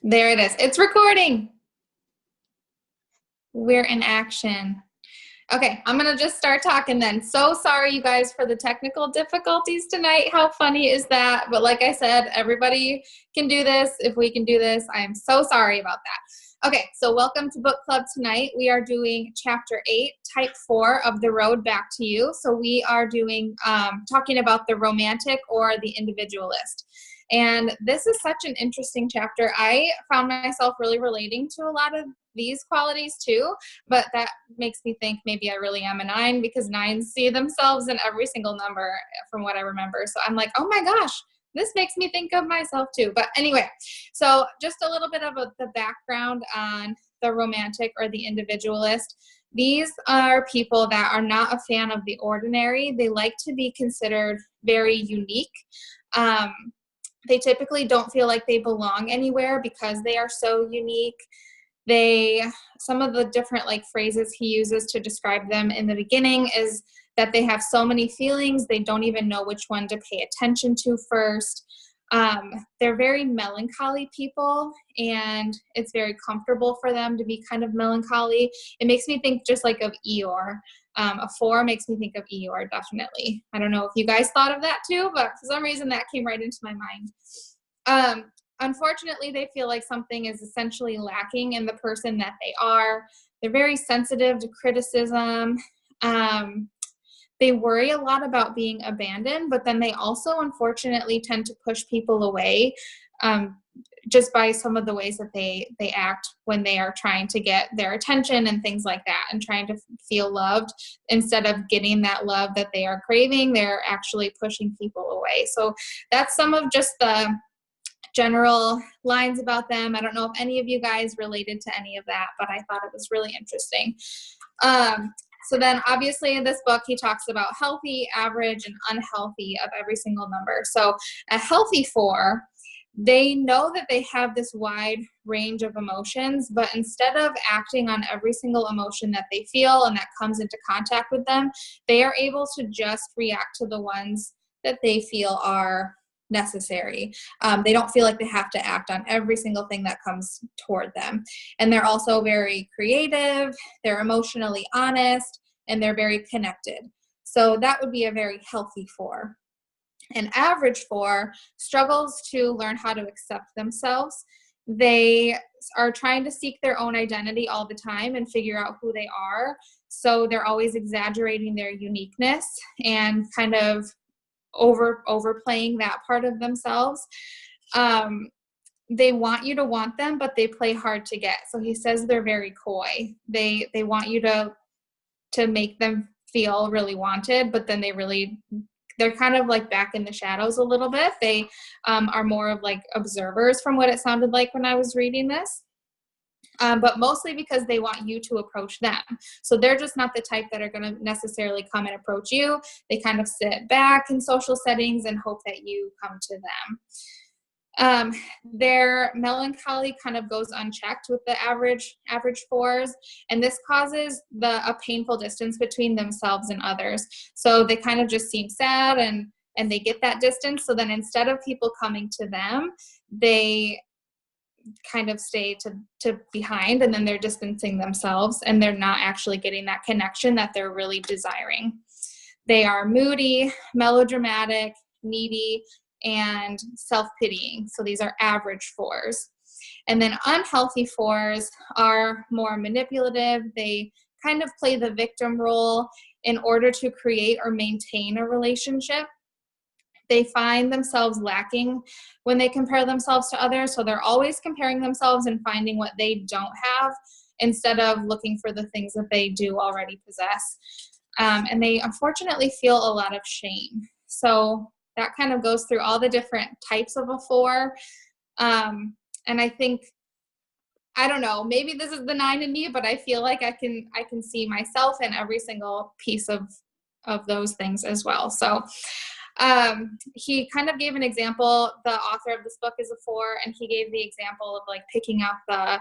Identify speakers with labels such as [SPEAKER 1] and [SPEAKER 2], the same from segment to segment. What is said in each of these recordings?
[SPEAKER 1] There it is. It's recording. We're in action. Okay, I'm gonna just start talking then. So sorry, you guys, for the technical difficulties tonight. How funny is that? But like I said, everybody can do this. If we can do this, I am so sorry about that. Okay, so welcome to book club tonight. We are doing chapter 8, type 4 of The Road Back to You. So we are doing talking about the romantic or the individualist. And this is such an interesting chapter. I found myself really relating to a lot of these qualities too, but that makes me think maybe I really am a 9, because 9s see themselves in every single number from what I remember. So I'm like, oh my gosh, this makes me think of myself too. But anyway, so just a little bit of the background on the romantic or the individualist. These are people that are not a fan of the ordinary. They like to be considered very unique. They typically don't feel like they belong anywhere because they are so unique. Some of the different like phrases he uses to describe them in the beginning is that they have so many feelings, they don't even know which one to pay attention to first. They're very melancholy people, and it's very comfortable for them to be kind of melancholy. It makes me think just like of Eeyore. A 4 makes me think of Eeyore, definitely. I don't know if you guys thought of that too, but for some reason that came right into my mind. Unfortunately, they feel like something is essentially lacking in the person that they are. They're very sensitive to criticism. They worry a lot about being abandoned, but then they also unfortunately tend to push people away just by some of the ways that they act when they are trying to get their attention and things like that, and trying to feel loved. Instead of getting that love that they are craving, they're actually pushing people away. So that's some of just the general lines about them. I don't know if any of you guys related to any of that, but I thought it was really interesting. So then obviously in this book, he talks about healthy, average, and unhealthy of every single number. So a healthy 4, they know that they have this wide range of emotions, but instead of acting on every single emotion that they feel and that comes into contact with them, they are able to just react to the ones that they feel are necessary. They don't feel like they have to act on every single thing that comes toward them. And they're also very creative, they're emotionally honest, and they're very connected. So that would be a very healthy 4. An average 4 struggles to learn how to accept themselves. They are trying to seek their own identity all the time and figure out who they are. So they're always exaggerating their uniqueness and kind of overplaying that part of themselves. They want you to want them, but they play hard to get. So he says they're very coy. They want you to make them feel really wanted, but then they're kind of like back in the shadows a little bit. They are more of like observers, from what it sounded like when I was reading this. But mostly because they want you to approach them. So they're just not the type that are going to necessarily come and approach you. They kind of sit back in social settings and hope that you come to them. Their melancholy kind of goes unchecked with the average 4s, and this causes a painful distance between themselves and others. So they kind of just seem sad and they get that distance. So then instead of people coming to them, they kind of stay to behind, and then they're distancing themselves, and they're not actually getting that connection that they're really desiring. They are moody, melodramatic, needy, and self-pitying. So these are average 4s. And then unhealthy 4s are more manipulative. They kind of play the victim role in order to create or maintain a relationship. They find themselves lacking when they compare themselves to others. So they're always comparing themselves and finding what they don't have instead of looking for the things that they do already possess. And they unfortunately feel a lot of shame. So that kind of goes through all the different types of a 4. And I think, I don't know, maybe this is the 9 in me, but I feel like I can see myself in every single piece of those things as well. So he kind of gave an example. The author of this book is a 4, and he gave the example of like picking out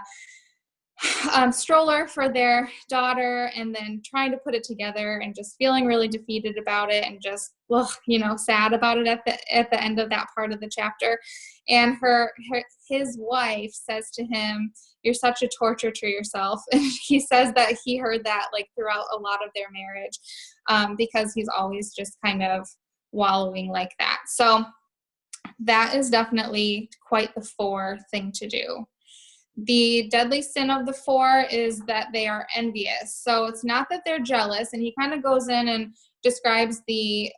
[SPEAKER 1] stroller for their daughter, and then trying to put it together and just feeling really defeated about it and just, ugh, you know, sad about it at the end of that part of the chapter. And his wife says to him, "You're such a torture to yourself." And he says that he heard that like throughout a lot of their marriage, because he's always just kind of wallowing like that. So that is definitely quite the 4 thing to do. The deadly sin of the 4 is that they are envious. So it's not that they're jealous, and he kind of goes in and describes the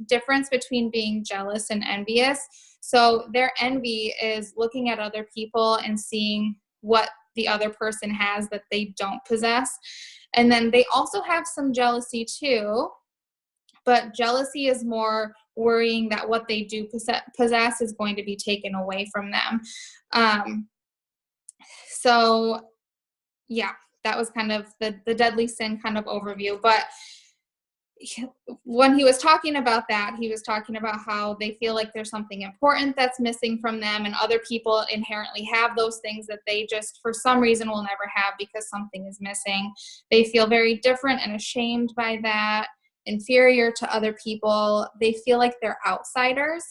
[SPEAKER 1] difference between being jealous and envious. So their envy is looking at other people and seeing what the other person has that they don't possess. And then they also have some jealousy too, but jealousy is more worrying that what they do possess is going to be taken away from them. So yeah, that was kind of the deadly sin kind of overview. But when he was talking about that, he was talking about how they feel like there's something important that's missing from them, and other people inherently have those things that they just for some reason will never have because something is missing. They feel very different and ashamed by that, inferior to other people. They feel like they're outsiders,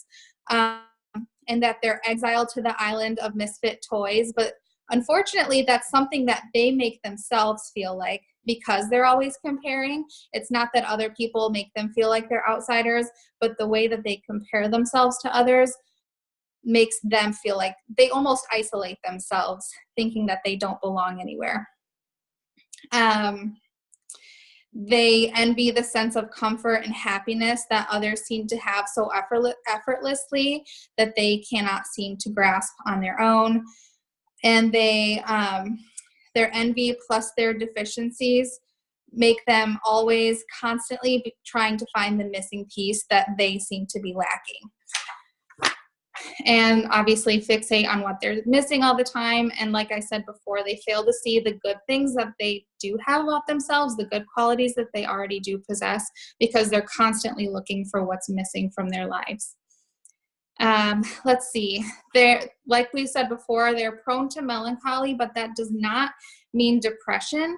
[SPEAKER 1] and that they're exiled to the island of misfit toys. But unfortunately, that's something that they make themselves feel like, because they're always comparing. It's not that other people make them feel like they're outsiders, but the way that they compare themselves to others makes them feel like they almost isolate themselves, thinking that they don't belong anywhere. They envy the sense of comfort and happiness that others seem to have so effortlessly that they cannot seem to grasp on their own. And their envy plus their deficiencies make them always constantly trying to find the missing piece that they seem to be lacking. And obviously fixate on what they're missing all the time. And like I said before, they fail to see the good things that they do have about themselves, the good qualities that they already do possess, because they're constantly looking for what's missing from their lives. Let's see. Like we said before, they're prone to melancholy, but that does not mean depression.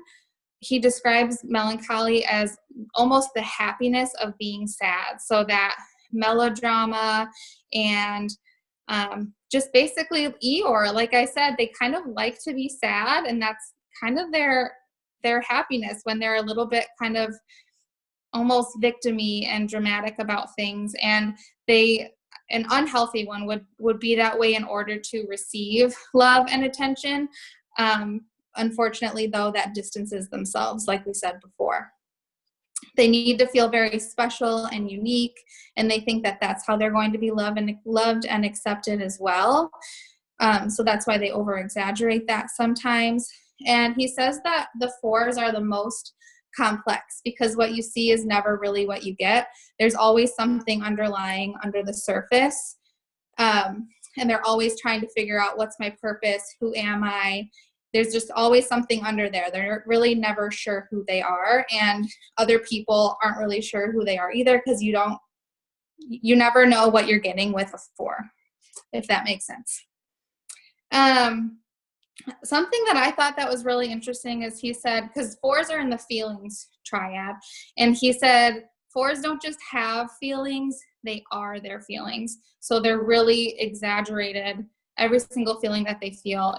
[SPEAKER 1] He describes melancholy as almost the happiness of being sad. So that melodrama and just basically Eeyore, like I said, they kind of like to be sad, and that's kind of their happiness when they're a little bit kind of almost victim-y and dramatic about things. And an unhealthy one would be that way in order to receive love and attention. Unfortunately, though, that distances themselves, like we said before. They need to feel very special and unique, and they think that that's how they're going to be loved and accepted as well. So that's why they over-exaggerate that sometimes. And he says that the 4s are the most complex, because what you see is never really what you get. There's always something underlying under the surface, and they're always trying to figure out, what's my purpose, who am I? There's just always something under there. They're really never sure who they are, and other people aren't really sure who they are either, because you never know what you're getting with a 4, if that makes sense. Something that I thought that was really interesting is he said, because 4s are in the feelings triad, and he said 4s don't just have feelings, they are their feelings. So they're really exaggerated. Every single feeling that they feel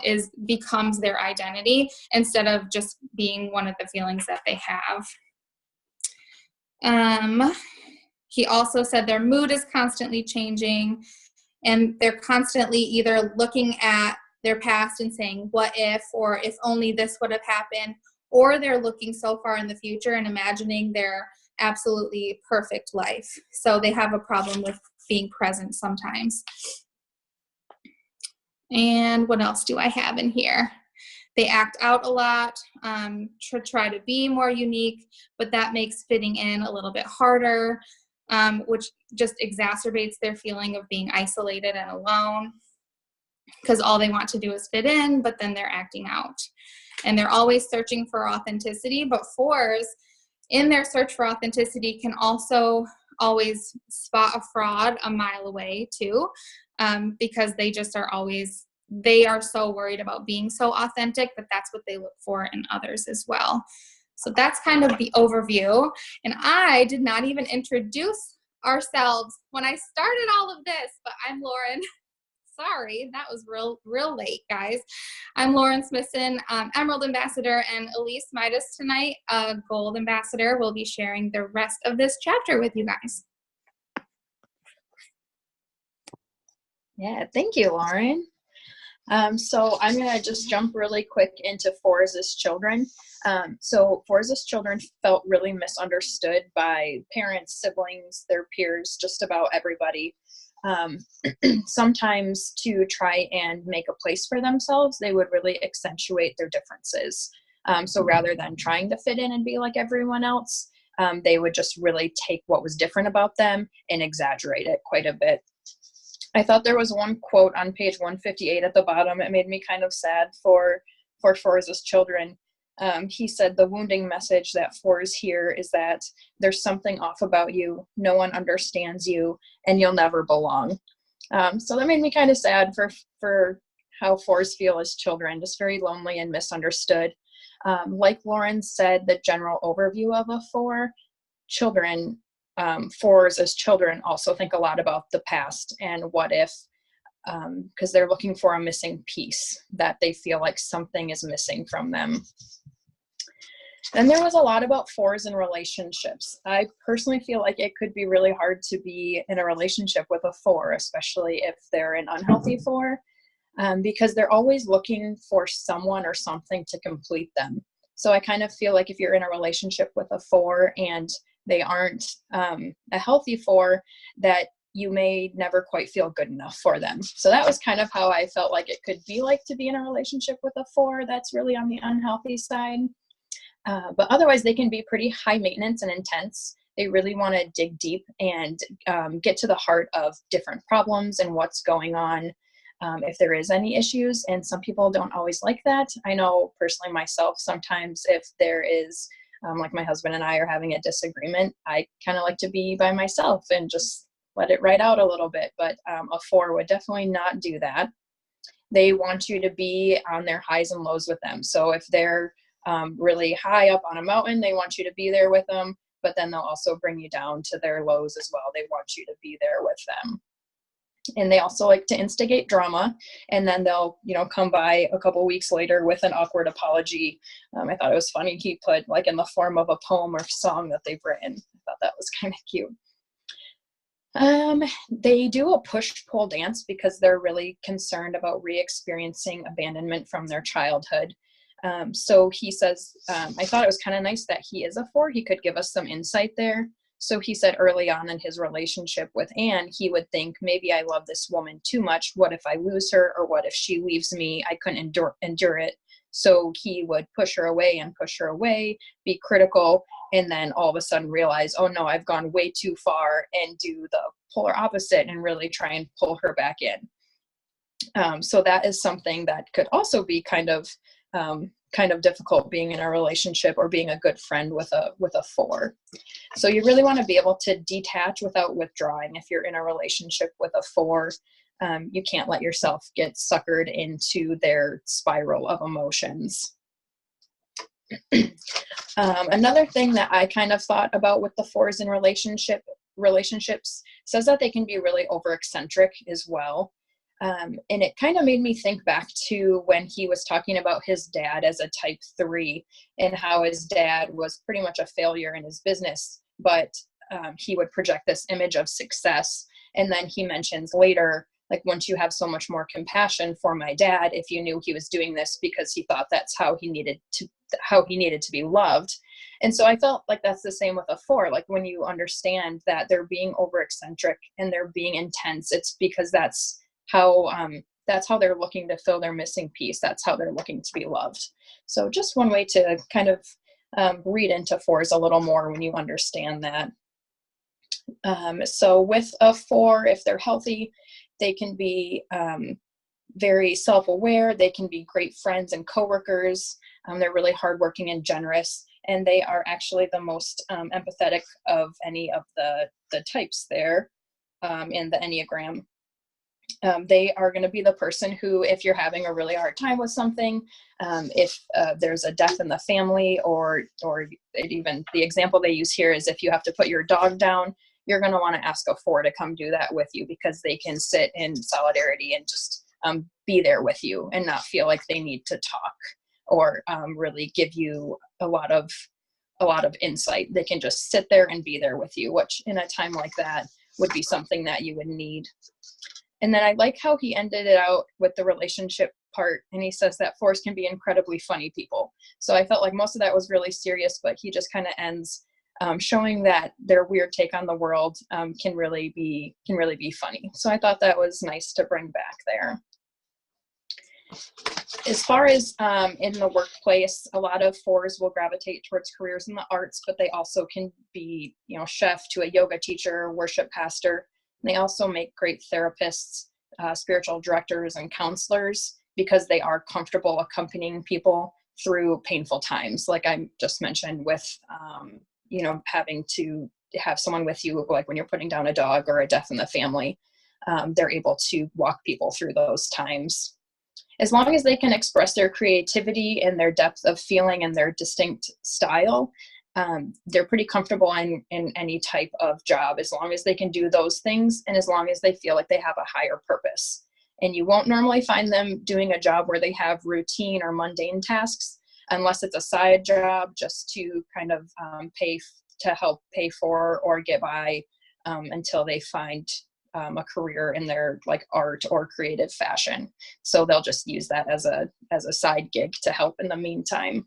[SPEAKER 1] becomes their identity, instead of just being one of the feelings that they have. He also said their mood is constantly changing, and they're constantly either looking at their past and saying, what if, or if only this would have happened, or they're looking so far in the future and imagining their absolutely perfect life. So they have a problem with being present sometimes. And what else do I have in here? They act out a lot to try to be more unique, but that makes fitting in a little bit harder, which just exacerbates their feeling of being isolated and alone, because all they want to do is fit in, but then they're acting out. And they're always searching for authenticity, but 4s, in their search for authenticity, can also always spot a fraud a mile away too, because they just are always they are so worried about being so authentic that that's what they look for in others as well. So that's kind of the overview. And I did not even introduce ourselves when I started all of this, but I'm Lauren. Sorry, that was real late, guys. I'm Lauren Smithson, Emerald Ambassador, and Elise Midas tonight, Gold Ambassador, will be sharing the rest of this chapter with you guys.
[SPEAKER 2] Yeah, thank you, Lauren. So I'm going to just jump really quick into fours as children. So fours as children felt really misunderstood by parents, siblings, their peers, just about everybody. Sometimes to try and make a place for themselves, they would really accentuate their differences. So rather than trying to fit in and be like everyone else, they would just really take what was different about them and exaggerate it quite a bit. I thought there was one quote on page 158 at the bottom. It made me kind of sad for fours as children. He said, the wounding message that fours hear is that there's something off about you, no one understands you, and you'll never belong. So that made me kind of sad for how fours feel as children, just very lonely and misunderstood. Like Lauren said, the general overview of a four, children, fours as children also think a lot about the past and what if, because they're looking for a missing piece, that they feel like something is missing from them. And there was a lot about fours in relationships. I personally feel like it could be really hard to be in a relationship with a four, especially if they're an unhealthy four, because they're always looking for someone or something to complete them. So I kind of feel like if you're in a relationship with a four and they aren't a healthy four, that you may never quite feel good enough for them. So that was kind of how I felt like it could be like to be in a relationship with a four that's really on the unhealthy side. But otherwise, they can be pretty high maintenance and intense. They really want to dig deep and get to the heart of different problems and what's going on, if there is any issues. And some people don't always like that. I know personally myself, sometimes if there is, like my husband and I are having a disagreement, I kind of like to be by myself and just let it ride out a little bit. But a four would definitely not do that. They want you to be on their highs and lows with them. So if they're really high up on a mountain, they want you to be there with them, but then they'll also bring you down to their lows as well. They want you to be there with them. And they also like to instigate drama, and then they'll, come by a couple weeks later with an awkward apology. I thought it was funny. He put like in the form of a poem or song that they've written. I thought that was kind of cute. They do a push-pull dance because they're really concerned about re-experiencing abandonment from their childhood. So he says, I thought it was kind of nice that he is a four. He could give us some insight there. So he said early on in his relationship with Anne, he would think, maybe I love this woman too much. What if I lose her? Or what if she leaves me? I couldn't endure it. So he would push her away, be critical, and then all of a sudden realize, oh no, I've gone way too far, and do the polar opposite and really try and pull her back in. So that is something that could also be kind of difficult being in a relationship or being a good friend with a four. So you really want to be able to detach without withdrawing. If you're in a relationship with a four, you can't let yourself get suckered into their spiral of emotions. Another thing that I kind of thought about with the fours in relationships says that they can be really over eccentric as well. And it kind of made me think back to when he was talking about his dad as a type 3 and how his dad was pretty much a failure in his business, but he would project this image of success. And then he mentions later, like, once you have so much more compassion for my dad, if you knew he was doing this because he thought that's how he needed to be loved. And so I felt like that's the same with a four. Like, when you understand that they're being over eccentric and they're being intense, it's because that's how they're looking to fill their missing piece. That's how they're looking to be loved. So just one way to kind of read into fours a little more when you understand that. So with a four, if they're healthy, they can be very self-aware. They can be great friends and coworkers. They're really hardworking and generous, and they are actually the most empathetic of any of the types there in the Enneagram. They are going to be the person who, if you're having a really hard time with something, if there's a death in the family, or even the example they use here is if you have to put your dog down, you're going to want to ask a 4 to come do that with you, because they can sit in solidarity and just be there with you and not feel like they need to talk or really give you a lot of insight. They can just sit there and be there with you, which in a time like that would be something that you would need. And then I like how he ended it out with the relationship part. And he says that 4s can be incredibly funny people. So I felt like most of that was really serious, but he just kind of ends showing that their weird take on the world can really be funny. So I thought that was nice to bring back there. As far as in the workplace, a lot of 4s will gravitate towards careers in the arts, but they also can be, chef to a yoga teacher, worship pastor. And they also make great therapists, spiritual directors, and counselors, because they are comfortable accompanying people through painful times. Like I just mentioned with, having to have someone with you, like when you're putting down a dog or a death in the family, they're able to walk people through those times. As long as they can express their creativity and their depth of feeling and their distinct style, they're pretty comfortable in any type of job, as long as they can do those things and as long as they feel like they have a higher purpose. And you won't normally find them doing a job where they have routine or mundane tasks, unless it's a side job just to kind of help pay for or get by until they find a career in their like art or creative fashion. So they'll just use that as a side gig to help in the meantime.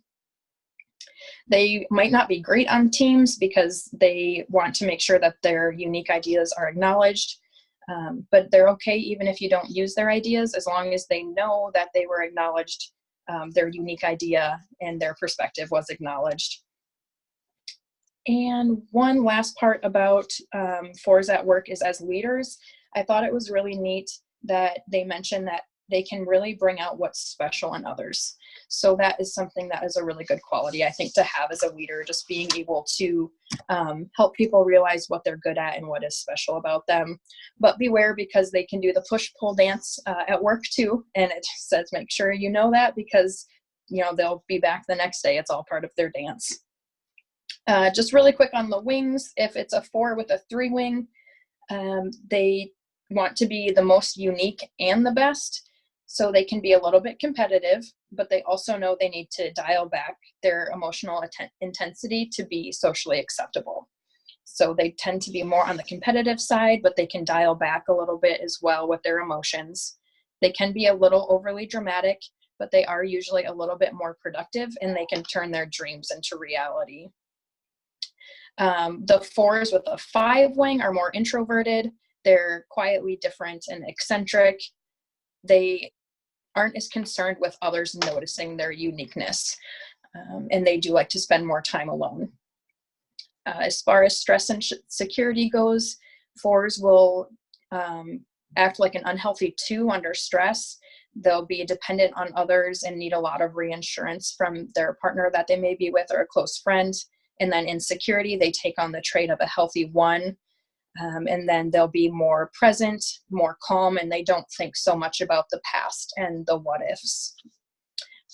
[SPEAKER 2] They might not be great on teams because they want to make sure that their unique ideas are acknowledged, but they're okay even if you don't use their ideas, as long as they know that they were acknowledged, their unique idea and their perspective was acknowledged. And one last part about 4s at work is as leaders. I thought it was really neat that they mentioned that they can really bring out what's special in others. So that is something that is a really good quality, I think, to have as a leader, just being able to help people realize what they're good at and what is special about them. But beware, because they can do the push-pull dance at work too. And it says, make sure you know that, because they'll be back the next day. It's all part of their dance. Just really quick on the wings, if it's a 4 with a 3 wing, they want to be the most unique and the best. So they can be a little bit competitive, but they also know they need to dial back their emotional intensity to be socially acceptable. So they tend to be more on the competitive side, but they can dial back a little bit as well with their emotions. They can be a little overly dramatic, but they are usually a little bit more productive, and they can turn their dreams into reality. The 4s with a 5 wing are more introverted. They're quietly different and eccentric. They aren't as concerned with others noticing their uniqueness, and they do like to spend more time alone. As far as stress and security goes, 4s will act like an unhealthy 2 under stress. They'll be dependent on others and need a lot of reassurance from their partner that they may be with, or a close friend. And then in security, they take on the trait of a healthy 1. And then they'll be more present, more calm, and they don't think so much about the past and the what ifs.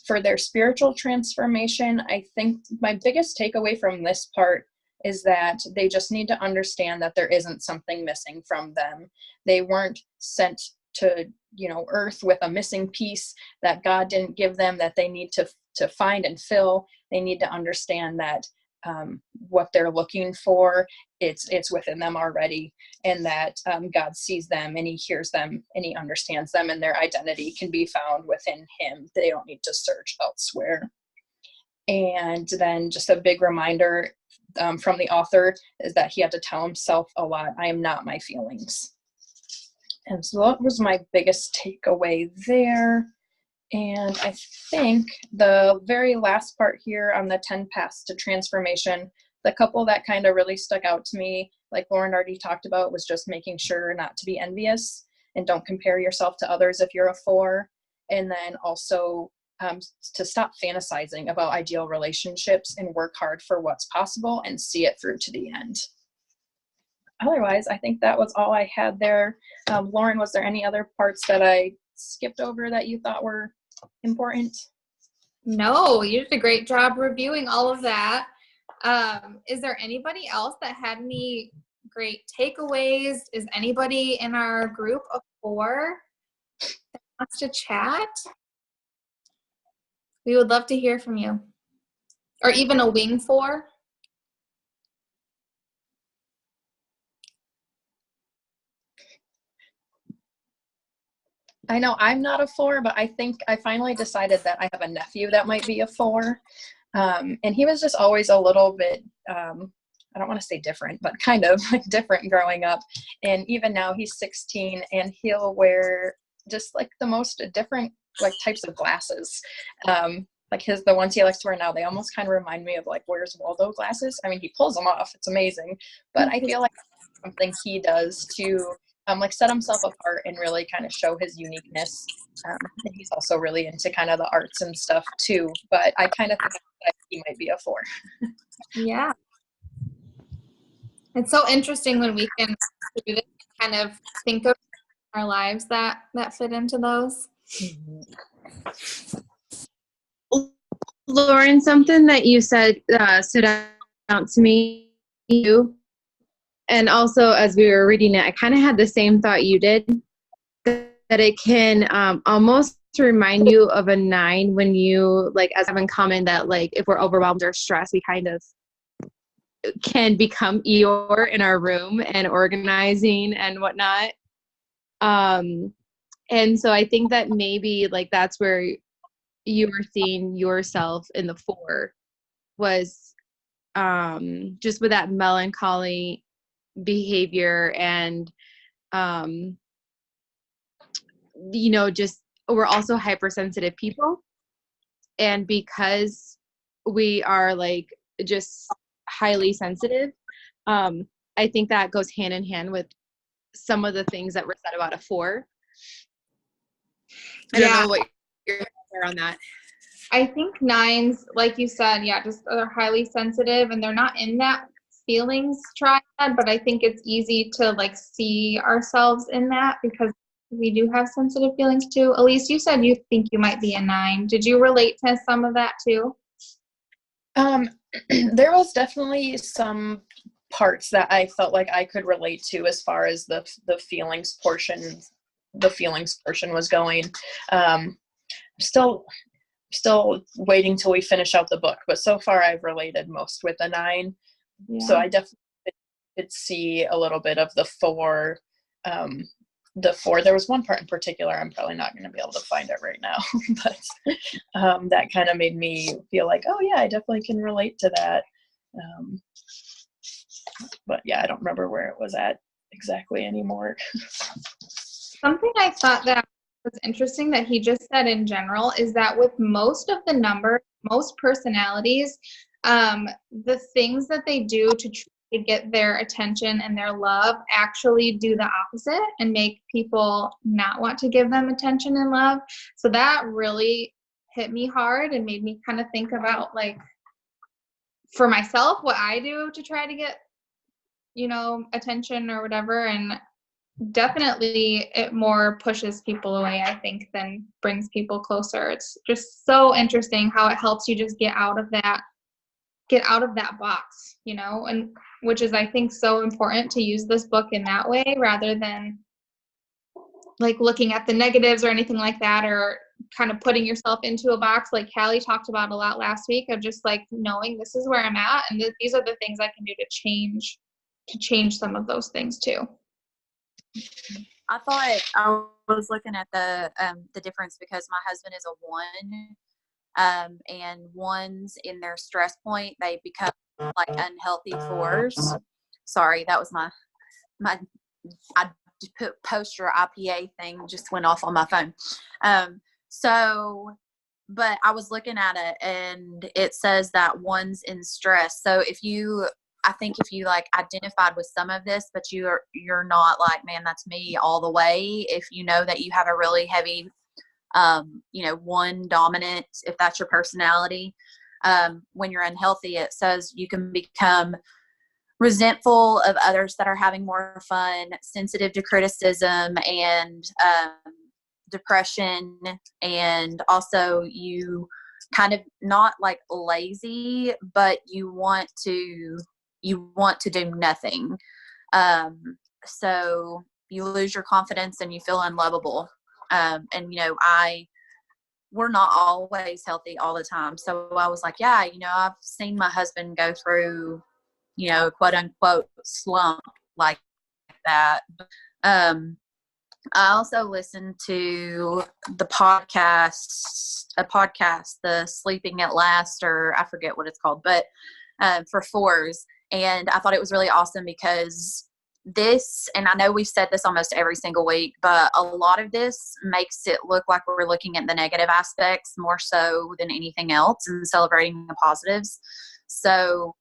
[SPEAKER 2] For their spiritual transformation, I think my biggest takeaway from this part is that they just need to understand that there isn't something missing from them. They weren't sent to, earth with a missing piece that God didn't give them, that they need to find and fill. They need to understand that what they're looking for, it's within them already, and that God sees them and he hears them and he understands them, and their identity can be found within him. They don't need to search elsewhere. And then just a big reminder from the author is that he had to tell himself a lot, I am not my feelings. And so that was my biggest takeaway there. And I think the very last part here on the 10 paths to transformation, the couple that kind of really stuck out to me, like Lauren already talked about, was just making sure not to be envious and don't compare yourself to others if you're a 4. And then also to stop fantasizing about ideal relationships and work hard for what's possible and see it through to the end. otherwise, I think that was all I had there. Lauren, was there any other parts that I skipped over that you thought were important?
[SPEAKER 1] No, you did a great job reviewing all of that. Is there anybody else that had any great takeaways? Is anybody in our group of 4 that wants to chat? We would love to hear from you. Or even a wing 4.
[SPEAKER 2] I know I'm not a 4, but I think I finally decided that I have a nephew that might be a 4. And he was just always a little bit, I don't want to say different, but kind of like different growing up. And even now he's 16 and he'll wear just like the most different like types of glasses. Like the ones he likes to wear now, they almost kind of remind me of like Where's Waldo glasses. I mean, he pulls them off. It's amazing. But I feel like something he does to like set himself apart and really kind of show his uniqueness. And he's also really into kind of the arts and stuff too. But I kind of think that he might be a 4.
[SPEAKER 1] Yeah. It's so interesting when we can do this, kind of think of our lives that fit into those.
[SPEAKER 3] Lauren, something that you said stood out to me, and also as we were reading it, I kind of had the same thought you did, that it can almost remind you of a 9 when you, like, as Evan commented, that like if we're overwhelmed or stressed, we kind of can become Eeyore in our room and organizing and whatnot. And so I think that maybe like that's where you were seeing yourself in the 4 was just with that melancholy behavior and just we're also hypersensitive people, and because we are like just highly sensitive, I think that goes hand in hand with some of the things that were said about a 4. I don't know what your thoughts are on that.
[SPEAKER 1] I think 9s, like you said, just they're highly sensitive and they're not in that feelings triad, but I think it's easy to like see ourselves in that because we do have sensitive feelings too. Elise, you said you think you might be a 9. Did you relate to some of that too?
[SPEAKER 2] There was definitely some parts that I felt like I could relate to as far as the feelings portion was going. Still waiting till we finish out the book, but so far I've related most with the 9. Yeah. So I definitely did see a little bit of the 4. There was one part in particular, I'm probably not going to be able to find it right now, but that kind of made me feel like, oh yeah, I definitely can relate to that. But yeah, I don't remember where it was at exactly anymore.
[SPEAKER 1] Something I thought that was interesting that he just said in general is that with most of the numbers, most personalities, the things that they do to try to get their attention and their love actually do the opposite and make people not want to give them attention and love. So that really hit me hard and made me kind of think about, like, for myself, what I do to try to get, attention or whatever. And definitely it more pushes people away, I think, than brings people closer. It's just so interesting how it helps you just get out of that box, and which is, I think, so important to use this book in that way rather than like looking at the negatives or anything like that, or kind of putting yourself into a box like Callie talked about a lot last week, of just like knowing this is where I'm at and these are the things I can do to change some of those things too.
[SPEAKER 4] I thought I was looking at the difference because my husband is a 1, and 1s in their stress point, they become like unhealthy 4s. Sorry, that was my I put poster IPA thing just went off on my phone. But I was looking at it and it says that 1's in stress. So I think if you like identified with some of this, but you're not like, man, that's me all the way. If you know that you have a really heavy, 1 dominant, if that's your personality, when you're unhealthy, it says you can become resentful of others that are having more fun, sensitive to criticism, and depression. And also you kind of not like lazy, but you want to do nothing. So you lose your confidence and you feel unlovable. And we're not always healthy all the time. So I was like, yeah, I've seen my husband go through, quote unquote slump like that. I also listened to a podcast, the Sleeping at Last, or I forget what it's called, but for fours. And I thought it was really awesome because this, and I know we've said this almost every single week, but a lot of this makes it look like we're looking at the negative aspects more so than anything else and celebrating the positives. So,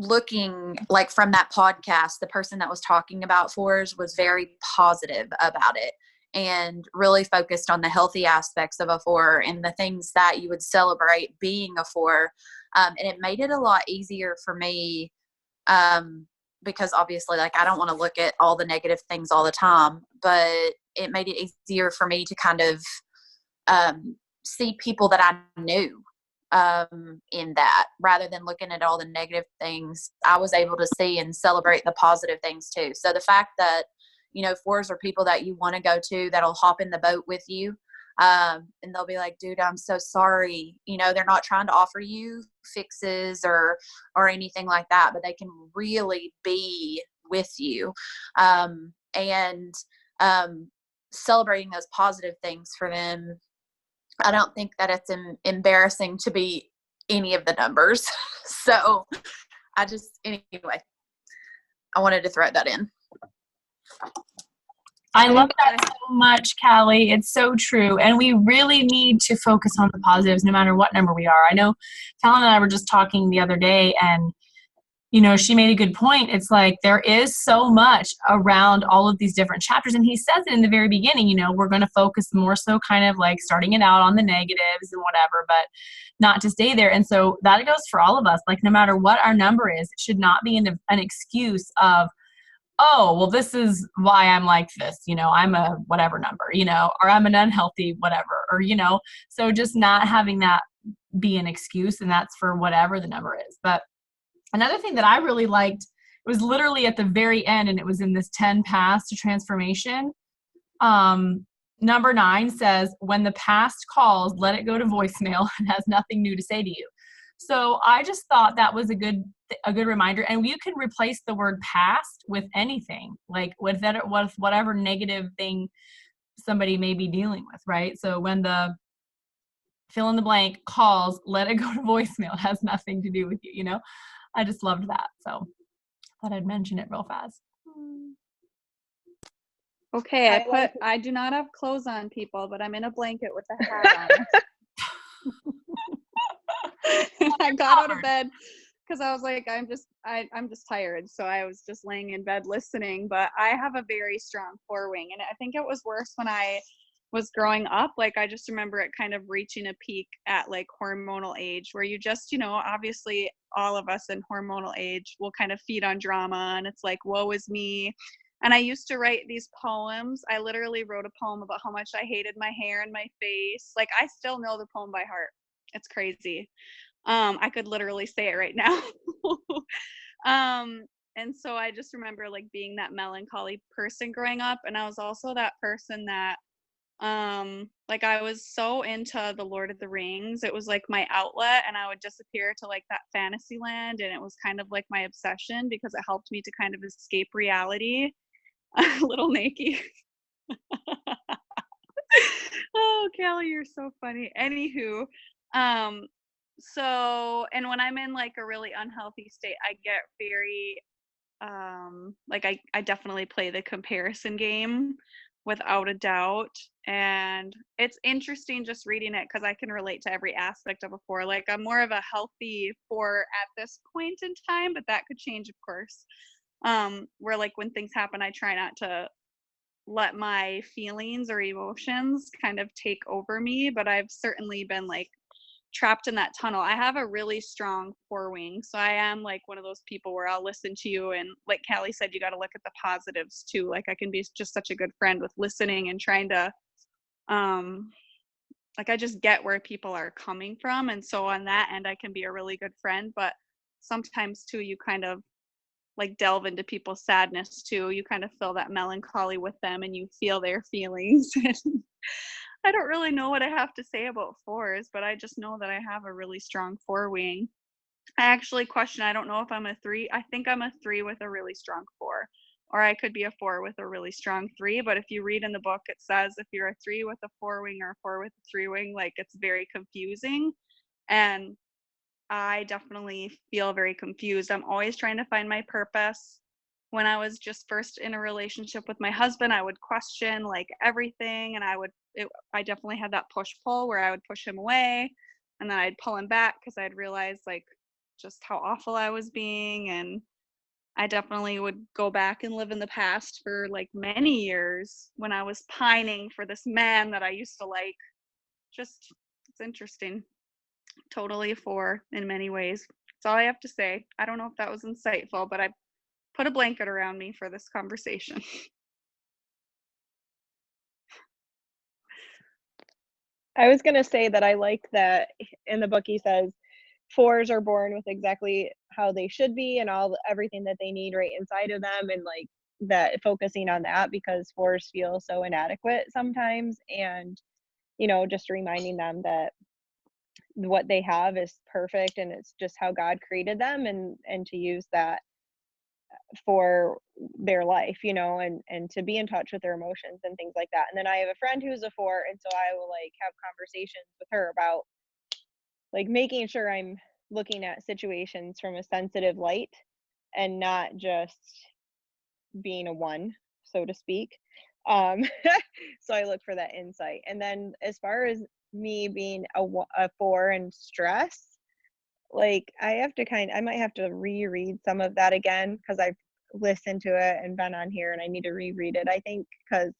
[SPEAKER 4] looking like from that podcast, the person that was talking about fours was very positive about it and really focused on the healthy aspects of a four and the things that you would celebrate being a four. And it made it a lot easier for me, because obviously, like, I don't want to look at all the negative things all the time, but it made it easier for me to kind of see people that I knew in that, rather than looking at all the negative things. I was able to see and celebrate the positive things too. So the fact that, fours are people that you want to go to, that'll hop in the boat with you. And they'll be like, dude, I'm so sorry. They're not trying to offer you fixes or anything like that, but they can really be with you. And celebrating those positive things for them. I don't think that it's embarrassing to be any of the numbers. So anyway, I wanted to throw that in.
[SPEAKER 5] I love that so much, Callie. It's so true. And we really need to focus on the positives no matter what number we are. I know Fallon and I were just talking the other day, and she made a good point. It's like there is so much around all of these different chapters. And he says it in the very beginning, we're going to focus more so kind of like starting it out on the negatives and whatever, but not to stay there. And so that goes for all of us. Like no matter what our number is, it should not be an excuse of, oh, well, this is why I'm like this, I'm a whatever number, or I'm an unhealthy whatever, or, so just not having that be an excuse, and that's for whatever the number is. But another thing that I really liked, it was literally at the very end, and it was in this 10 paths to transformation. Number 9 says, when the past calls, let it go to voicemail and has nothing new to say to you. So I just thought that was a good reminder. And you can replace the word past with anything, like with whatever negative thing somebody may be dealing with, right? So when the fill in the blank calls, let it go to voicemail. It has nothing to do with you, I just loved that. So I thought I'd mention it real fast.
[SPEAKER 6] Okay, I do not have clothes on, people, but I'm in a blanket with a hat on. I got out of bed because I was like, I'm just tired. So I was just laying in bed listening, but I have a very strong forewing, and I think it was worse when I was growing up. Like, I just remember it kind of reaching a peak at like hormonal age, where you just, obviously all of us in hormonal age will kind of feed on drama, and it's like, woe is me. And I used to write these poems. I literally wrote a poem about how much I hated my hair and my face. Like, I still know the poem by heart. It's crazy. I could literally say it right now. And so I just remember like being that melancholy person growing up. And I was also that person that, like, I was so into the Lord of the Rings. It was like my outlet, and I would disappear to like that fantasy land. And it was kind of like my obsession because it helped me to kind of escape reality. Little Nakey. Oh, Callie, you're so funny. Anywho, so, and when I'm in like a really unhealthy state, I get very, like I definitely play the comparison game without a doubt. And it's interesting just reading it because I can relate to every aspect of a 4. Like, I'm more of a healthy 4 at this point in time, but that could change, of course. Where like when things happen, I try not to let my feelings or emotions kind of take over me, but I've certainly been like trapped in that tunnel. I have a really strong 4 wing. So I am like one of those people where I'll listen to you, and like Callie said, you got to look at the positives too. Like I can be just such a good friend with listening and trying to like I just get where people are coming from, and so on that end I can be a really good friend. But sometimes too you kind of like delve into people's sadness too. You kind of feel that melancholy with them and you feel their feelings. I don't really know what I have to say about 4s, but I just know that I have a really strong 4 wing. I actually question, I don't know if I'm a 3. I think I'm a 3 with a really strong 4. Or I could be a 4 with a really strong 3. But if you read in the book, it says if you're a 3 with a 4 wing or a 4 with a 3 wing, like it's very confusing. And I definitely feel very confused. I'm always trying to find my purpose. When I was just first in a relationship with my husband, I would question like everything, and I definitely had that push-pull where I would push him away and then I'd pull him back because I'd realized like just how awful I was being. And I definitely would go back and live in the past for like many years when I was pining for this man that I used to like. Just, it's interesting. Totally a 4 in many ways. That's all I have to say. I don't know if that was insightful, but I put a blanket around me for this conversation.
[SPEAKER 7] I was going to say that I like that in the book he says 4s are born with exactly how they should be and everything that they need right inside of them, and like that focusing on that, because 4s feel so inadequate sometimes, and just reminding them that what they have is perfect and it's just how God created them, and to use that for their life, and to be in touch with their emotions and things like that. And then I have a friend who's a 4, and so I will like have conversations with her about like making sure I'm looking at situations from a sensitive light and not just being a 1, so to speak. So I look for that insight. And then as far as me being a 4 and stress, like I might have to reread some of that again, because I've listened to it and been on here, and I need to reread it, I think, because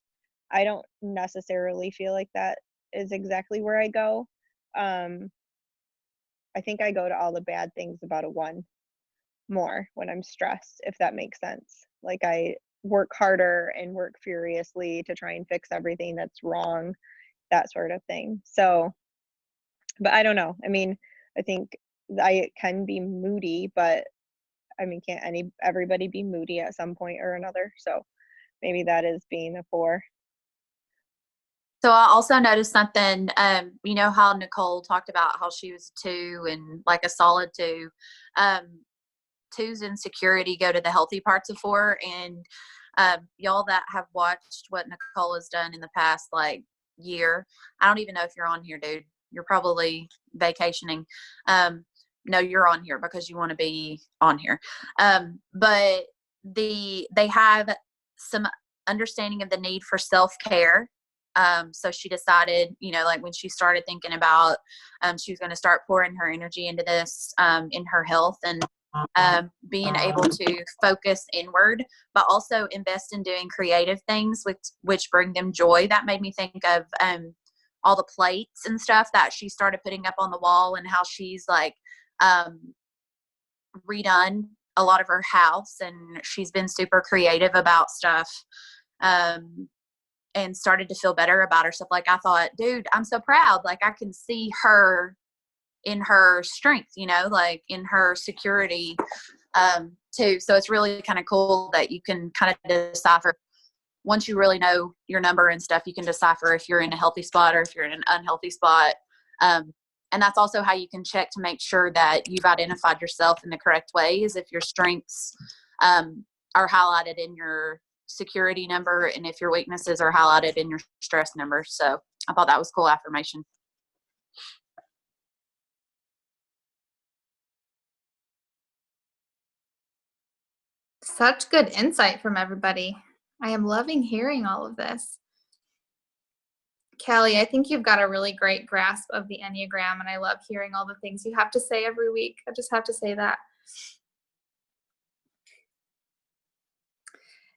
[SPEAKER 7] I don't necessarily feel like that is exactly where I go. I think I go to all the bad things about a 1 more when I'm stressed, if that makes sense. Like I work harder and work furiously to try and fix everything that's wrong, that sort of thing. So, but I don't know. I mean, I think I can be moody, but I mean, can't everybody be moody at some point or another? So maybe that is being a 4.
[SPEAKER 4] So I also noticed something, you know how Nicole talked about how she was a 2 and like a solid 2. 2's insecurity go to the healthy parts of 4. And y'all that have watched what Nicole has done in the past like year, I don't even know if you're on here, dude. You're probably vacationing. No, you're on here because you want to be on here. But they have some understanding of the need for self-care. So she decided, like when she started thinking about, she was going to start pouring her energy into this, in her health, and being able to focus inward, but also invest in doing creative things which bring them joy. That made me think of all the plates and stuff that she started putting up on the wall, and how she's like redone a lot of her house, and she's been super creative about stuff, and started to feel better about herself. Like I thought, dude, I'm so proud. Like I can see her in her strength, like in her security, too. So it's really kind of cool that you can kind of decipher, once you really know your number and stuff, you can decipher if you're in a healthy spot or if you're in an unhealthy spot. And that's also how you can check to make sure that you've identified yourself in the correct ways. If your strengths are highlighted in your security number, and if your weaknesses are highlighted in your stress number. So I thought that was cool affirmation.
[SPEAKER 1] Such good insight from everybody. I am loving hearing all of this. Callie, I think you've got a really great grasp of the Enneagram, and I love hearing all the things you have to say every week. I just have to say that.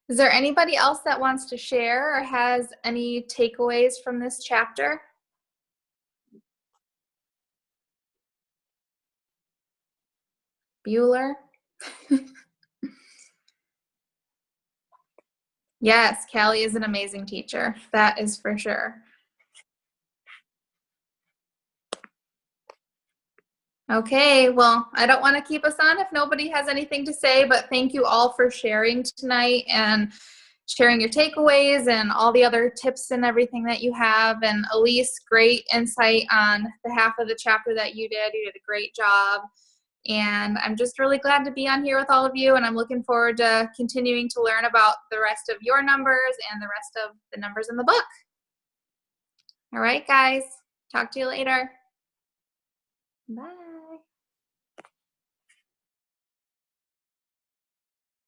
[SPEAKER 1] Is there anybody else that wants to share or has any takeaways from this chapter? Bueller. Yes, Callie is an amazing teacher. That is for sure. Okay, well, I don't want to keep us on if nobody has anything to say, but thank you all for sharing tonight and sharing your takeaways and all the other tips and everything that you have. And Elise, great insight on the half of the chapter that you did. You did a great job. And I'm just really glad to be on here with all of you, and I'm looking forward to continuing to learn about the rest of your numbers and the rest of the numbers in the book. All right, guys. Talk to you later. Bye.